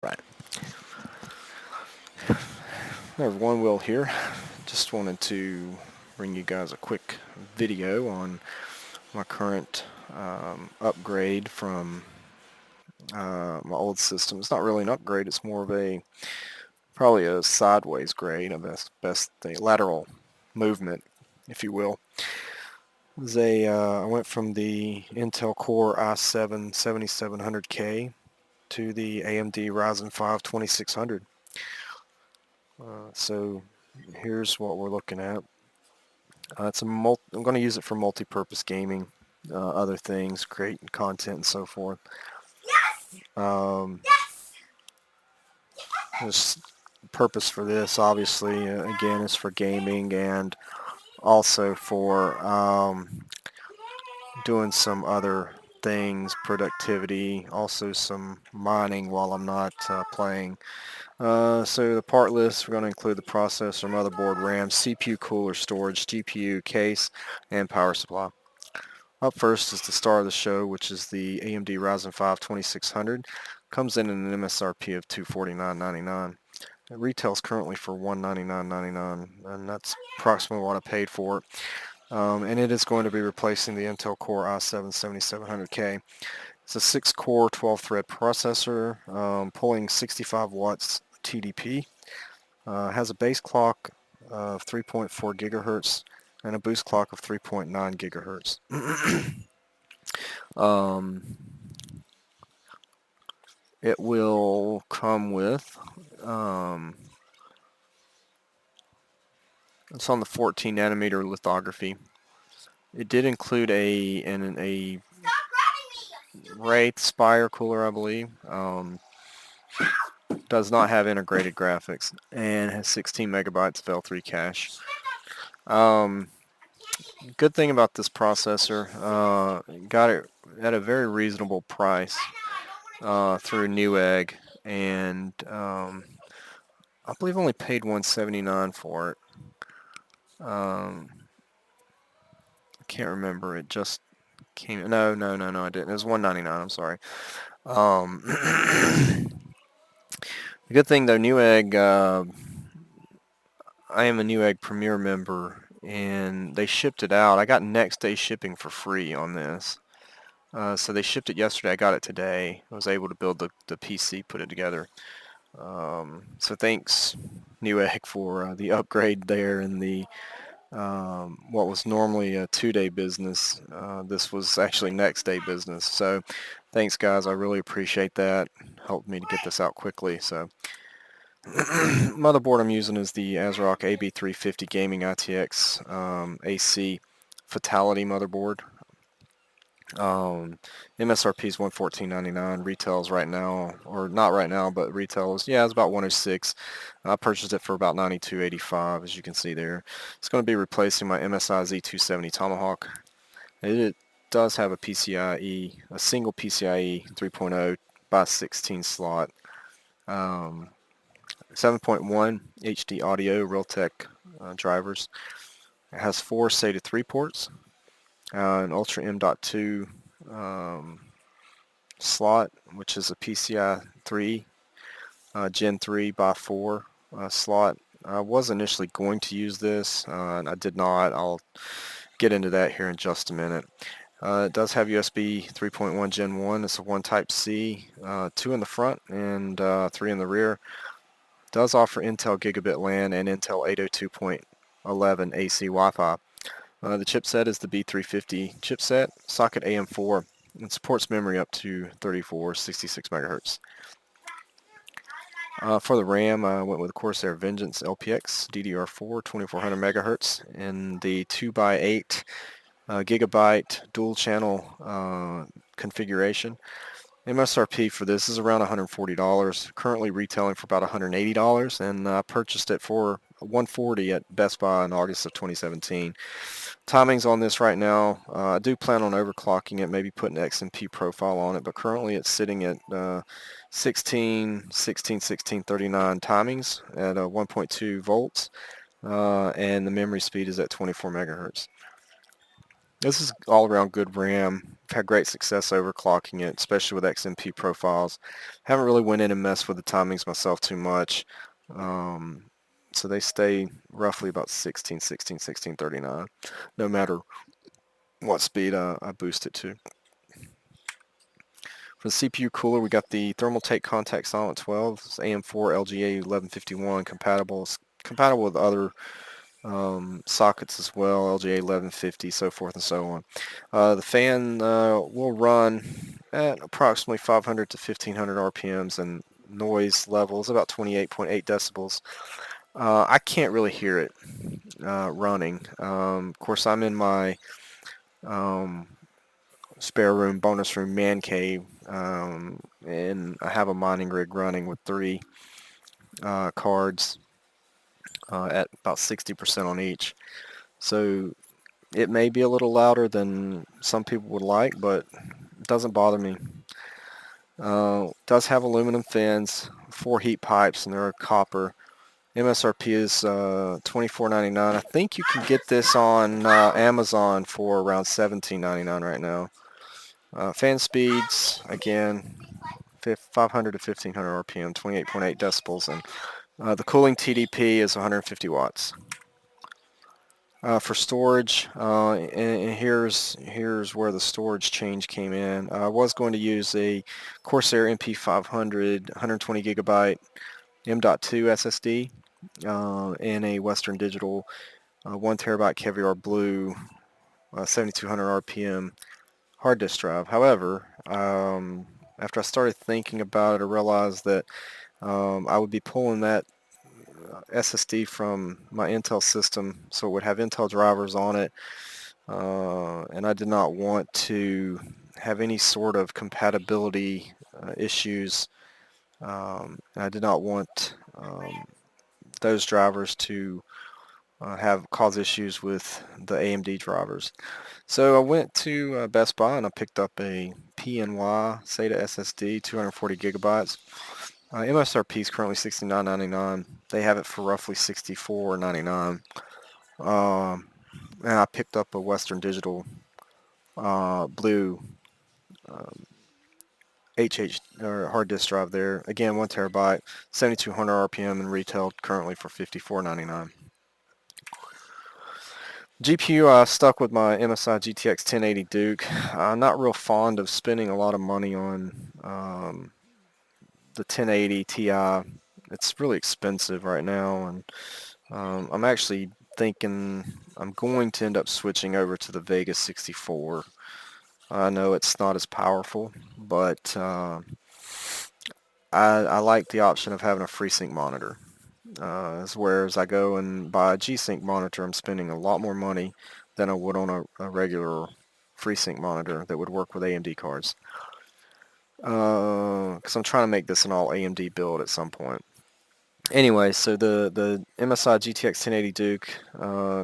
Right. Hey everyone, Will here. Just wanted to bring you guys a quick video on my current upgrade from my old system. It's not really an upgrade, it's more of probably a sideways grade, a best thing, lateral movement, if you will. I went from the Intel Core i7 7700K to the AMD Ryzen 5 2600. So here's what we're looking at. I'm going to use it for multi-purpose gaming, other things, creating content and so forth. Um, the purpose for this, obviously, again, is for gaming and also for doing some other things, productivity, also some mining while I'm not playing. So the part list, we're going to include the processor, motherboard, RAM, CPU, cooler, storage, GPU, case, and power supply. Up first is the star of the show, which is the AMD Ryzen 5 2600. Comes in an MSRP of $249.99. It retails currently for $199.99, and that's approximately what I paid for it. And it is going to be replacing the Intel Core i7 7700K. It's a 6-core, 12-thread processor, pulling 65 watts TDP. Has a base clock of 3.4 gigahertz and a boost clock of 3.9 gigahertz. It will come with, it's on the 14 nanometer lithography. It did include a Wraith Spire cooler, I believe. Does not have integrated graphics and has 16 megabytes of L3 cache. Good thing about this processor, got it at a very reasonable price through Newegg, and I believe I only paid $179 for it. I can't remember. It just came. No, I didn't. It was $199. I'm sorry. The good thing though, Newegg. I am a Newegg Premier member, and they shipped it out. I got next day shipping for free on this. So they shipped it yesterday. I got it today. I was able to build the PC, put it together. So thanks, Newegg, for the upgrade there in the what was normally a 2-day business. This was actually next day business. So thanks, guys. I really appreciate that. Helped me to get this out quickly. So motherboard I'm using is the ASRock AB350 Gaming ITX AC Fatality motherboard. MSRP is $114.99. Retails right now, or not right now, but retails, yeah, it's about $106. I purchased it for about $92.85, as you can see there. It's going to be replacing my MSI Z270 Tomahawk. It does have a PCIe, a single PCIe 3.0 by 16 slot, 7.1 HD audio Realtek drivers. It has 4 SATA 3 ports, an Ultra M.2 slot, which is a PCI 3 Gen 3 by 4 slot. I was initially going to use this, and I did not. I'll get into that here in just a minute. It does have USB 3.1 Gen 1. It's a 1 Type-C, 2 in the front and 3 in the rear. It does offer Intel Gigabit LAN and Intel 802.11 AC Wi-Fi. The chipset is the B350 chipset, socket AM4, and supports memory up to 6466 megahertz. For the RAM, I went with Corsair Vengeance LPX DDR4 2400 megahertz in the 2x8 gigabyte dual channel configuration. MSRP for this is around $140, currently retailing for about $180, and I purchased it for $140 at Best Buy in August of 2017. Timings on this right now, I do plan on overclocking it, maybe putting XMP profile on it, but currently it's sitting at 16, 39 timings at 1.2 volts, and the memory speed is at 24 megahertz. This is all around good RAM, had great success overclocking it, especially with XMP profiles. Haven't really went in and messed with the timings myself too much. So they stay roughly about 16, 16, 16, 39, no matter what speed I boost it to. For the CPU cooler, we got the Thermaltake Cantac Silent 12. It's AM4 LGA 1151 compatible. It's compatible with other sockets as well, LGA 1150, so forth and so on. The fan will run at approximately 500 to 1500 RPMs, and noise level is about 28.8 decibels. I can't really hear it running. Of course, I'm in my spare room, bonus room, man cave, and I have a mining rig running with 3 cards at about 60% on each. So it may be a little louder than some people would like, but it doesn't bother me. Does have aluminum fins, 4 heat pipes, and they're copper. MSRP is $24.99. I think you can get this on Amazon for around $17.99 right now. Fan speeds, again, 500 to 1500 RPM, 28.8 decibels, and the cooling TDP is 150 watts. For storage, and here's where the storage change came in. I was going to use a Corsair MP500 120 gigabyte M.2 SSD and a Western Digital 1 terabyte Caviar Blue 7200 RPM hard disk drive. However, after I started thinking about it, I realized that I would be pulling that SSD from my Intel system, so it would have Intel drivers on it, and I did not want to have any sort of compatibility issues, and I did not want those drivers to cause issues with the AMD drivers. So I went to Best Buy and I picked up a PNY SATA SSD, 240 gigabytes. MSRP is currently $69.99. They have it for roughly $64.99. And I picked up a Western Digital Blue HH or hard disk drive there. Again, 1 terabyte, 7200 RPM, and retailed currently for $54.99. GPU, I stuck with my MSI GTX 1080 Duke. I'm not real fond of spending a lot of money on the 1080 Ti. It's really expensive right now, and I'm actually thinking I'm going to end up switching over to the Vega 64. I know it's not as powerful, but I like the option of having a FreeSync monitor. Whereas I go and buy a G-Sync monitor, I'm spending a lot more money than I would on a regular FreeSync monitor that would work with AMD cards. Because I'm trying to make this an all AMD build at some point. Anyway, so the MSI GTX 1080 Duke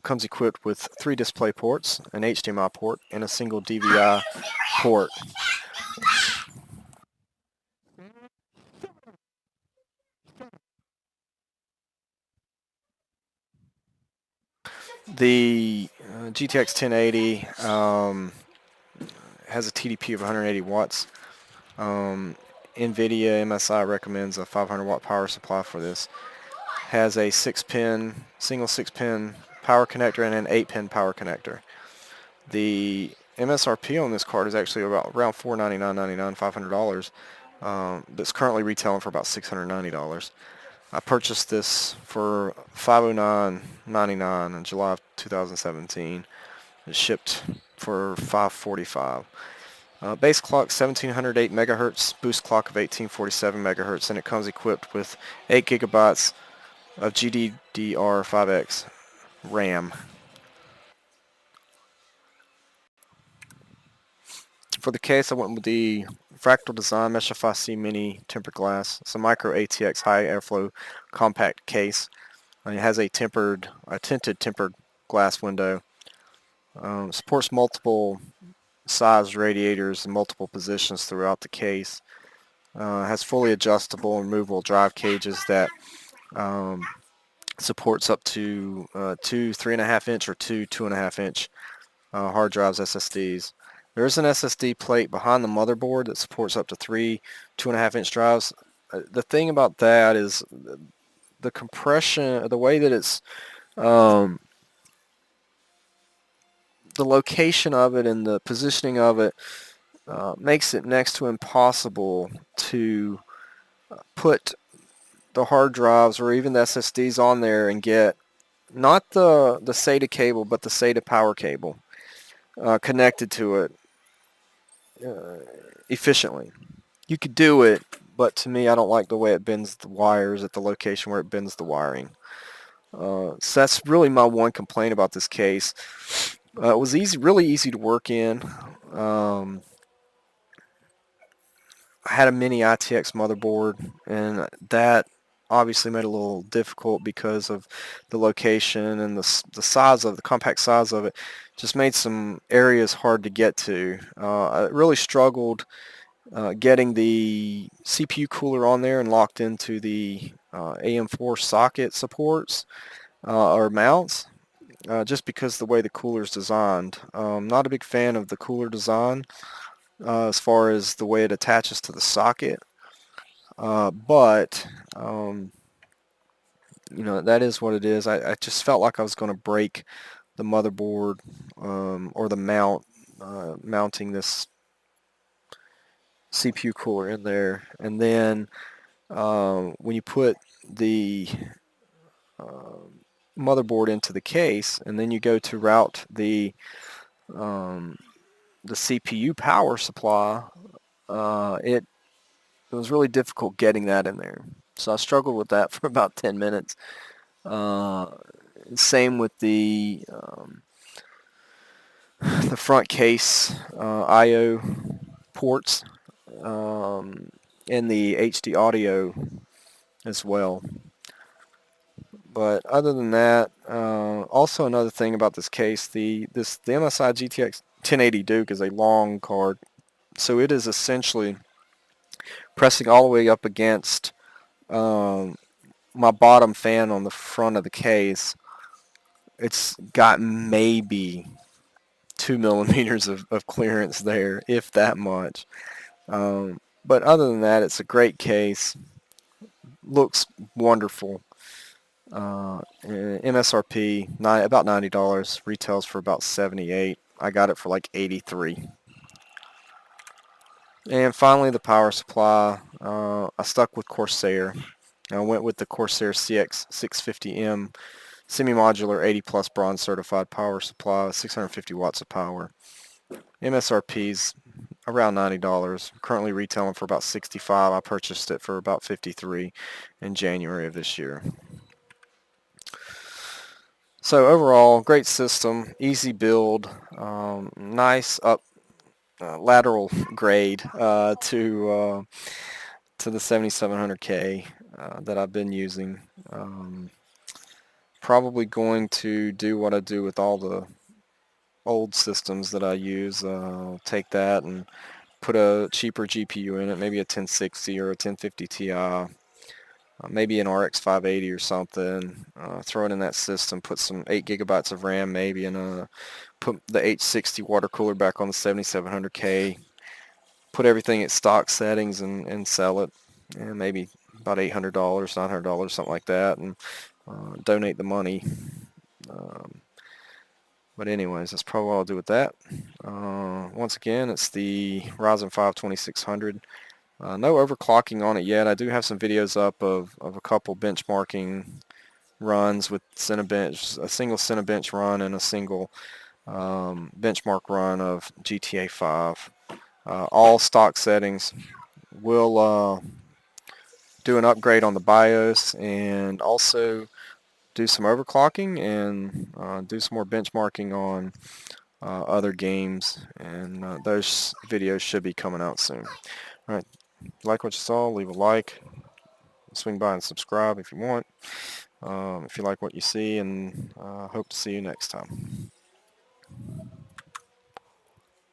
comes equipped with 3 display ports, an HDMI port, and a single DVI port. The GTX 1080 has a TDP of 180 watts. NVIDIA MSI recommends a 500 watt power supply for this. Has a single 6-pin power connector and an 8-pin power connector. The MSRP on this card is actually around $499.99, $500. That's currently retailing for about $690. I purchased this for $509.99 in July of 2017. It shipped for $545. Base clock 1708 megahertz, boost clock of 1847 megahertz, and it comes equipped with 8 gigabytes of GDDR5X RAM. For the case, I went with the Fractal Design Mesh FIC Mini tempered glass. It's a micro ATX high airflow compact case. It has a tinted tempered glass window. Supports multiple size radiators in multiple positions throughout the case. Has fully adjustable and removable drive cages that supports up to 2 3.5 inch or 2 2.5 inch hard drives, SSDs. There's an SSD plate behind the motherboard that supports up to 3 2.5-inch drives. The thing about that is the compression, the way that it's the location of it and the positioning of it makes it next to impossible to put the hard drives or even the SSDs on there and get not the SATA cable but the SATA power cable connected to it efficiently. You could do it, but to me I don't like the way it bends the wires at the location where it bends the wiring. So that's really my one complaint about this case. It was really easy to work in. I had a mini ITX motherboard, and that obviously made it a little difficult because of the location and the size of the compact size of it. Just made some areas hard to get to. I really struggled getting the CPU cooler on there and locked into the AM4 socket supports or mounts. Just because the way the cooler is designed. Not a big fan of the cooler design as far as the way it attaches to the socket, but you know, that is what it is. I just felt like I was going to break the motherboard or the mount mounting this CPU cooler in there, and then when you put the motherboard into the case and then you go to route the CPU power supply, it was really difficult getting that in there. So I struggled with that for about 10 minutes. Same with the front case I/O ports and the HD audio as well. But other than that, also another thing about this case, the MSI GTX 1080 Duke is a long card, so it is essentially pressing all the way up against my bottom fan on the front of the case. It's got maybe 2 millimeters of clearance there, if that much. But other than that, it's a great case. Looks wonderful. MSRP about $90. Retails for about $78. I got it for like $83. And finally, the power supply. I stuck with Corsair. I went with the Corsair CX650M semi-modular 80 plus bronze certified power supply, 650 watts of power. MSRP's around $90. Currently retailing for about $65. I purchased it for about $53 in January of this year. So overall, great system, easy build, nice lateral grade to the 7700K that I've been using. Probably going to do what I do with all the old systems that I use. Take that and put a cheaper GPU in it, maybe a 1060 or a 1050 Ti. Maybe an RX 580 or something, throw it in that system, put some 8 gigabytes of RAM maybe, and put the H60 water cooler back on the 7700K, put everything at stock settings and sell it, and maybe about $800, $900, something like that, and donate the money. But anyways, that's probably what I'll do with that. Once again, it's the Ryzen 5 2600. No overclocking on it yet. I do have some videos up of a couple benchmarking runs with Cinebench, a single Cinebench run and a single benchmark run of GTA 5. All stock settings. We'll do an upgrade on the BIOS and also do some overclocking and do some more benchmarking on other games, and those videos should be coming out soon. Alright, like what you saw, leave a like, swing by and subscribe if you want, if you like what you see, and hope to see you next time.